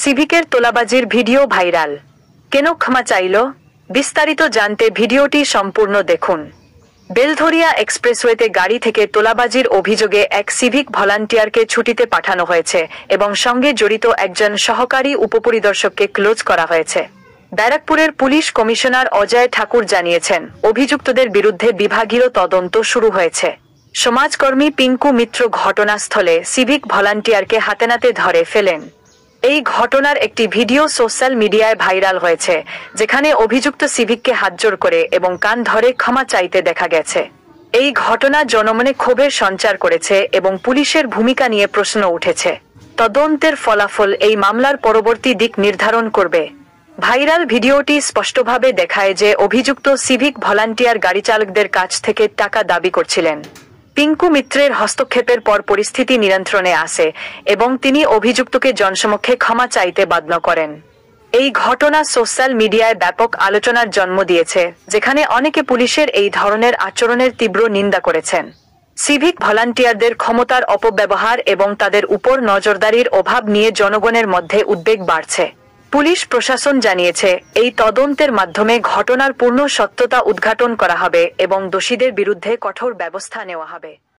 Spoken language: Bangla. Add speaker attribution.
Speaker 1: সিভিকের তোলাবাজির ভিডিও ভাইরাল। কেন ক্ষমা চাইল? বিস্তারিত জানতে ভিডিওটি সম্পূর্ণ দেখুন। বেলঘরিয়া এক্সপ্রেসওয়েতে গাড়ি থেকে তোলাবাজির অভিযোগে এক সিভিক ভলান্টিয়ারকে ছুটিতে পাঠানো হয়েছে এবং সঙ্গে জড়িত একজন সহকারী উপপরিদর্শককে ক্লোজ করা হয়েছে। ব্যারাকপুরের পুলিশ কমিশনার অজয় ঠাকুর জানিয়েছেন, অভিযুক্তদের বিরুদ্ধে বিভাগীয় তদন্ত শুরু হয়েছে। সমাজকর্মী পিঙ্কু মিত্র ঘটনাস্থলে সিভিক ভলান্টিয়ারকে হাতেনাতে ধরে ফেলেন। এই ঘটনার একটি ভিডিও সোশ্যাল মিডিয়ায় ভাইরাল হয়েছে, যেখানে অভিযুক্ত সিভিককে হাতজোড় করে এবং কান ধরে ক্ষমা চাইতে দেখা গেছে। এই ঘটনা জনমনে ক্ষোভের সঞ্চার করেছে এবং পুলিশের ভূমিকা নিয়ে প্রশ্ন উঠেছে। তদন্তের ফলাফল এই মামলার পরবর্তী দিক নির্ধারণ করবে। ভাইরাল ভিডিওটি স্পষ্টভাবে দেখায় যে অভিযুক্ত সিভিক ভলান্টিয়ার গাড়িচালকদের কাছ থেকে টাকা দাবি করছিলেন। পিঙ্কু মিত্রের হস্তক্ষেপের পর পরিস্থিতি নিয়ন্ত্রণে আসে এবং তিনি অভিযুক্তকে জনসমক্ষে ক্ষমা চাইতে বাধ্য করেন। এই ঘটনা সোশ্যাল মিডিয়ায় ব্যাপক আলোচনার জন্ম দিয়েছে, যেখানে অনেকে পুলিশের এই ধরনের আচরণের তীব্র নিন্দা করেছেন। সিভিক ভলান্টিয়ারদের ক্ষমতার অপব্যবহার এবং তাদের উপর নজরদারির অভাব নিয়ে জনগণের মধ্যে উদ্বেগ বাড়ছে। পুলিশ প্রশাসন জানিয়েছে, এই তদন্তের মাধ্যমে ঘটনার পূর্ণ সত্যতা উদ্ঘাটন করা হবে এবং দোষীদের বিরুদ্ধে কঠোর ব্যবস্থা নেওয়া হবে।